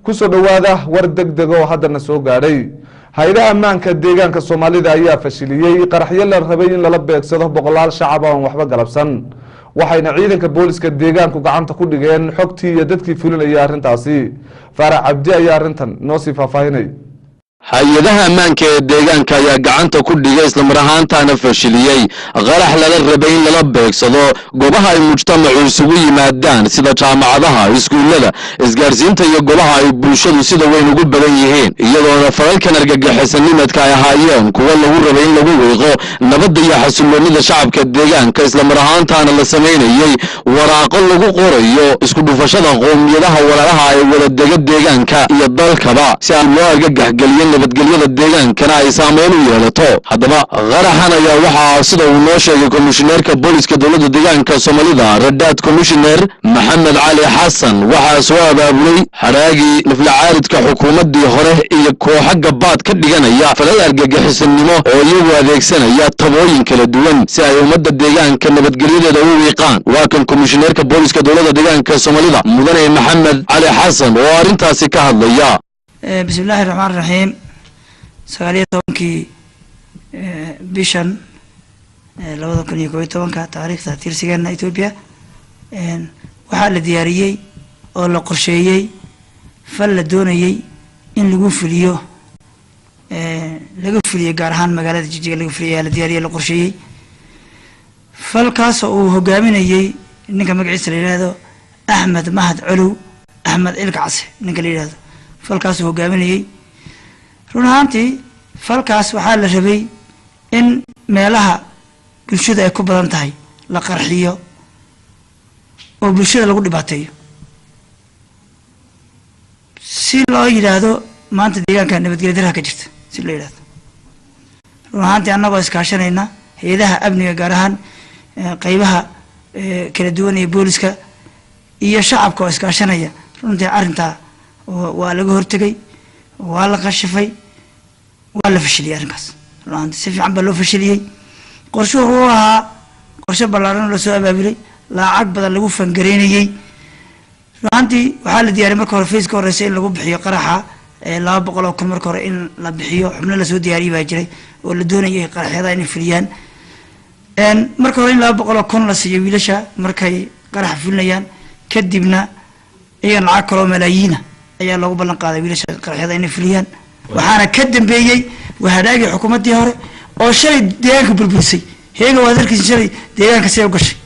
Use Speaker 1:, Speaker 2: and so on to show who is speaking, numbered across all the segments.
Speaker 1: kusoo dhawaada war degdeg oo haddana soo gaadhay hay'adaha ammaanka deegaanka Soomaalida ayaa fashiliyay qaraxyo la rabay in lala beegsado boqolaal shacab oo waxba galabsan waxayna ciidanka booliska deegaanku gacanta ku dhigeen xogtii iyo dadkii fulinayay arrintaasi Farax Cabdi ayaa arrintan noo sii faahfaahinay
Speaker 2: hay'adaha ammaanka ee deegaanka ayaa gacanta ku dhigay isla mar ahaantaana fashiliyay qarax lala rabay in lala beegsado goobaha ay mujtamacu isugu yimaadaan sida jaamacadaha iskuulada isgaarsiinta iyo goobaha ay bulshadu sida weyn ugu badan yihiin iyadoo falalkan argagixisanimada ay ahaayeen kuwa lagu rabay in lagu weeqo nabadda iyo xasiloonida shacabka deegaanka isla mar ahaantaana la sameeyay waraaqo lagu qorayo isku dhufashada qoomiyadaha walaalaha ay wada deegaanka iyo dalkaba si aan loo argagaxgelin nabadgelyada deegaankana ay saameyn u yeelato haddaba qaraxan ayaa waxaa sida uu noo sheegay komishineerka booliska dowladda deegaanka Soomaalida Radaad Commissioner Maxamed Cali Xasan waxaa soo abaabulay haraagii naflacaaridka xukuumadii hore iyo kooxo gabaad ka dhiganaya falal argagixisanimo oo iyagu adeegsanaya tabooyin kala duwan si ay ummadda deegaanka nabadgelyadeeda u wiiqaan waa kan komishineerka booliska dowladda deegaanka Soomaalida mudane Maxamed Cali Xasan oo arrintaasi ka hadlaya
Speaker 3: بسم الله الرحمن الرحيم سغالية طبنكي بيشان لوضا كن يكوي طبنكا تاريخ تأثير سيغانا إثيوبيا وحال دياريي أو لقرشيي فال دونيي إن لغو فليو قارهان مقالة جيجيغا لغو فليو لدياريي لقرشيي فالكاس أو هقامينيي إنك مقعيس ليلادو أحمد مهد علو أحمد إلقعس إنك ليلادو falkaas uu hogaaminayay run ahaantii falkaas waxaa la rabay in meelaha bulshada ay ku badan tahay la qarxiyo oo bulshada lagu dhibaateeyo si loo yiraahdo maanta deegaanka nabadgelyo darro ka jirta si loo yiraahdo run ahaantii annagoo iskaashanayna hay'adaha amniga gaar ahaan qaybaha kala duwan ee booliska iyo shacabka oo iskaashanaya runtii arrinta waa laga hortagay waa la qashifay waa la fashiliyay arrinkaas si fiican baa loo fashiliyay qorshuhu uu ahaa qorshe ballaaran oo soo abaabulay lacag badan lagu fangareynayay runtii waxaa la diyaariyay marka hore feeska horeysay in lagu bixiyo qaraxa 200 oo kun marka hore in la bixiyo xubno la soo diyaariyay baa jiray oo la doonayay qaraxyada inay fuliyaan marka hore in 200 oo kun la siiyo wiilasha markay qarax fulinayaan kadibna iyaga lacag kale oo malaayiin ayaa lagu ballan qaaday wiilasha qaraxyada inay fuliyaan waxaana ka dambeeyay wahadaagii xukuumadii hore oo shalay deegaanka burbursay heega waa darkiisa shalay deegaanka si ay u gashay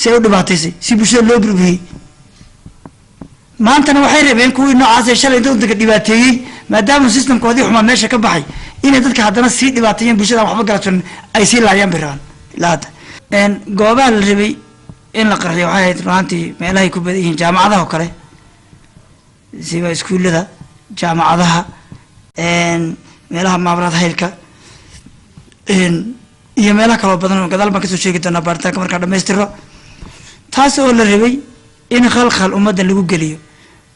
Speaker 3: si ay u dhibaataysay si bulshada loo burburiyay maantana waxay rabeen kuwii noocaas ay shalay dadka dhibaateeyay maadaama systemkoodii xumaa meesha ka baxay inay dadka haddana sii dhibaateeyaan bulshada waxba galabsan ay sii laayaan biraan ilaa goobaha la rabay in la qarxiyo waxay ahayd runtii meelahay ku badan yihiin jaamacadaha oo kale sida iskuulada jaamacadaha meelaha maabrad haylka iyo meelaha kale oo badan oo gadaal baan ka soo sheegi doonaa baaritaanka marka dhameystiro taas oo la rabay in khalkhal ummadan lagu geliyo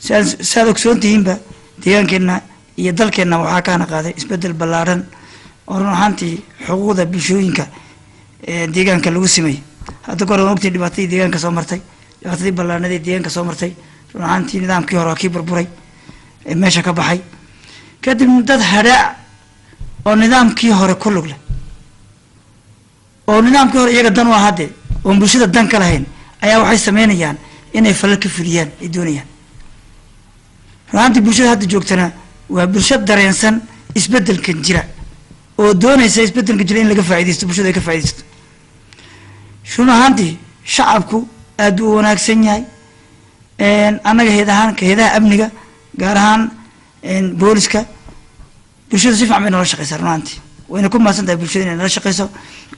Speaker 3: saad ogsoontihiinba deegaankeena iyo dalkeena waxaa kaana qaaday isbedel ballaaran oo run ahaantii xuquuqda bulshooyinka deegaanka lagu sameeyay hadda goor waqti dhibaatadii deegaanka soo martay dhibaatadii ballaarnadii deegaanka soo martay run ahaantii nidaamkii hore kii burburay meesha ka baxay kadib dad hadaac oo nidaamkii hore ku lug leh oo nidaamkii hore iyaga dan u ahaade oo bulshada dan ka lahayn ayaa waxay sameynayaan inay falal ka fuliyaan ay doonayaan run ahaantii bulshada hadda joogtana waa bulshada dareensan isbedelkan jira oo doonaysa isbedelkan jira in laga faa'iideysto bulshada ay ka faa'iideysto run ahaantii shacabku aad u wanaagsan yahay annaga hay'adaha amniga gaar ahaan booliska bulshada si fiican bay noola shaqeysaa run ahaantii wayna ku maasan tahay bulshada inay nala shaqeyso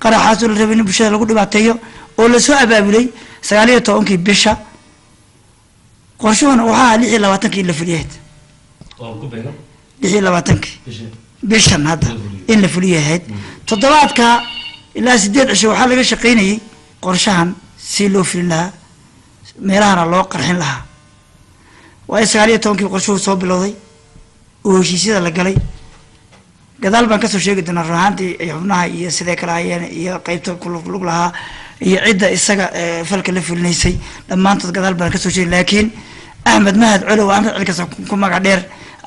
Speaker 3: qaraxaas oo la rabay in bulshada lagu dhibaateeyo oo la soo abaabulay 19 bisha qorshuhuna waxaa 26 la fuliyeed 26 bishan hadda in la fuliyeed toddobaadka ilaa 8 cisho waxaa laga shaqeynayay qorshahan si loo fulin lahaa meelahana loo qarxin lahaa waa 19 qorshuhu soo bilowday heshiisyada la galay gadaal baan kasoo sheegi doonaa ruuxaantii xubnaha iyo sidee kala hayeen iyo qaybta kulug lahaa iyo cidda isaga falka la fulinaysay dhammaantood gadaal baan kasoo sheegi laakiin axmed mahad colow axmed cilkaas ku magac dheer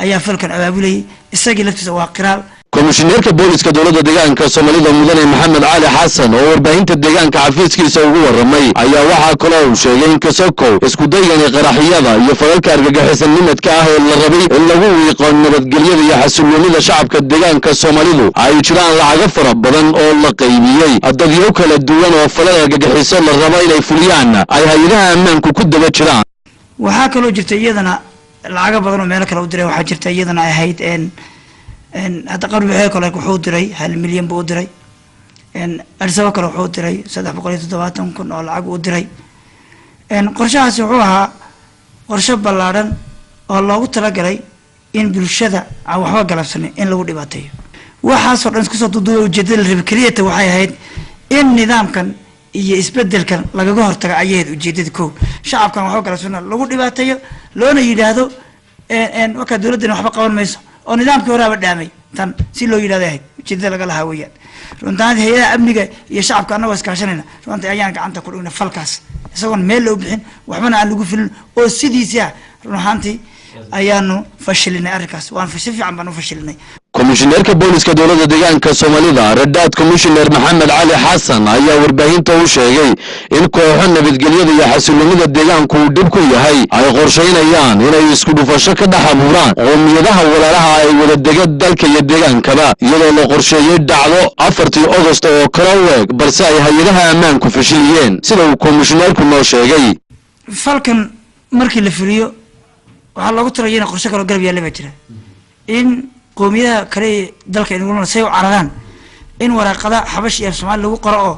Speaker 3: ayaa falkan abaabulayay isagii laftiisa waa qiraal
Speaker 2: komishineerka booliska dowladda deegaanka Soomaalida mudane Maxamed Cali Xasan oo warbaahinta deegaanka xafiiskiisa ugu waramay ayaa waxa kale oo sheegay in Kasokow isku daygan qaraxyada iyo falalka argagixisanimada ah ee la rabay in lagu wiiqo nabadgelyada iyo xasilloonida shacabka deegaanka Soomaalidu ay jiraan lacag fara badan oo la qaybiyay dadyo kala duwan oo falal argagixiso la rabo inay fuliyaan ay hay'adaha ammaanku ku daba jiraan
Speaker 3: waxa kale oo jirta iyadana lacag badan oo meel kale u diray waxa jirta iyadana ay ahayd hadda qarbi waxay kale wuxuu diray 1 milyan buu diray arsaba kale wuxuu diray 370,000 oo lacag u diray qorshahaasi wuxuu ahaa qorshe ballaaran oo loogu talagalay in bulshada aan waxba galabsanin in lagu dhibaateeyo waxaas oo dhan isku soo duuduubay ujeedada rib keliyata waxay ahayd in nidaamkan iyo isbedelkan lagaga hortago ayayd ujeedada koow shacabkan waxba galabsanin lagu dhibaateeyo loona yiraahdo waka dawladana waxba qaban mayso oo nidaamkii horaaba dhaamay tan si loo yiraahdo ahayd ujeedada laga lahaa weeyaan runtaan hay'adaha amniga iyo shacabka anagoo iskaashanayna runtii ayaan gacanta ku dhignay falkaas isagoon meel loo bixin waxbana aan lagu filin oo sidiisa runtii ayaanu fashilinay arrinkaas waan si fiican baan u fashilinay
Speaker 2: komishineerka booliska dowladda deegaanka Soomaalida Radaad Commissioner Maxamed Cali Xasan ayaa warbaahinta u sheegay in kooxo nabadgelyada iyo xasilloonida deegaanku uu dib ku yahay ay qorsheynayaan inay isku dhufasho ka dhex abuuraan qoomiyadaha walaalaha ay wada degan dalka iyo deegaankaba iyadoo la qorsheeyay dhacdo 4 August oo kala weeg balse ay hay'adaha ammaanku fashiliyeen sida uu komishineerku noo sheegay
Speaker 3: falkan markii la fuliyo waxa lagu tirayaa qorshe kale garab yaalla jira in qoomiyadaha kale dalka inuu say u cararaan in waraaqada xabash iyo Soomaali lagu qoro oo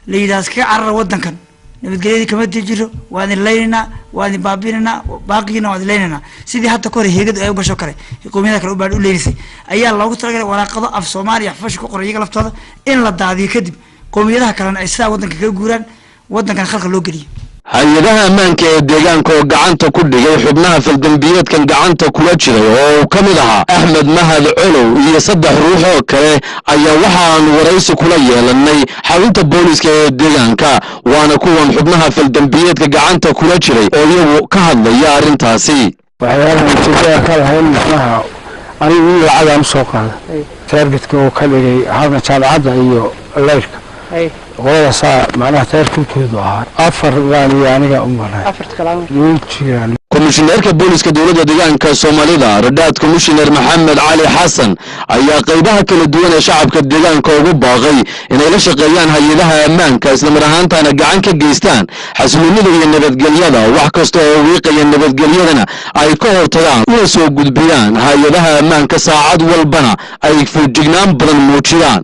Speaker 3: la yiraahdo ka carar wadankan nabadgelyada kama jiro waan leeynaa waan baabinana baaqina waan leeynaa sidii hadda kore heegadu ay u gasho kale qoomiyadaha kale u baad u leeysay ayaa loogu talagalay waraaqado af Soomaali xabash ku qoray iyaga laftooda in la daadiyo kadib qoomiyadaha kale ay sida wadanka ka guuraan wadankan khalka loo geliyo
Speaker 2: hay'adaha ammaanka ee deegaanka oo gacanta ku dhigay xubnaha faldambiyeedkan gacanta kula jiray oo ka mid ahaa Axmed Mahad Colow iyo 3 ruux oo kale ayaa waxaan waraysi kula yeelanay xarunta booliska ee deegaanka waana kuwan xubnaha faldambiyeedka gacanta kula jiray oo iyagu ka hadlaya arrintaasi
Speaker 4: waxyaalaha jidda ka lahayn maxaa anigu lacag aan soo qaaday targetka oo ka dhigay halka jaamacadda iyo leerka qolada saa macnaha tarkilkoodu ahaa 4 baan aniga u maray 4 kalaam
Speaker 2: komishineerka booliska dowladda deegaanka Soomaalida Radaad Commissioner Maxamed Cali Xasan ayaa qaybaha kala duwan ee shacabka deegaanka ugu baaqay inay la shaqeeyaan hay'adaha ammaanka isla mar ahaantaana gacan ka geystaan xasilloonida iyo nabadgelyada wax kasta oo wiiqaya nabadgelyadana ay ka hortagaan una soo gudbiyaan hay'adaha ammaanka saacad walbana ay fuujignaan badan muujiyaan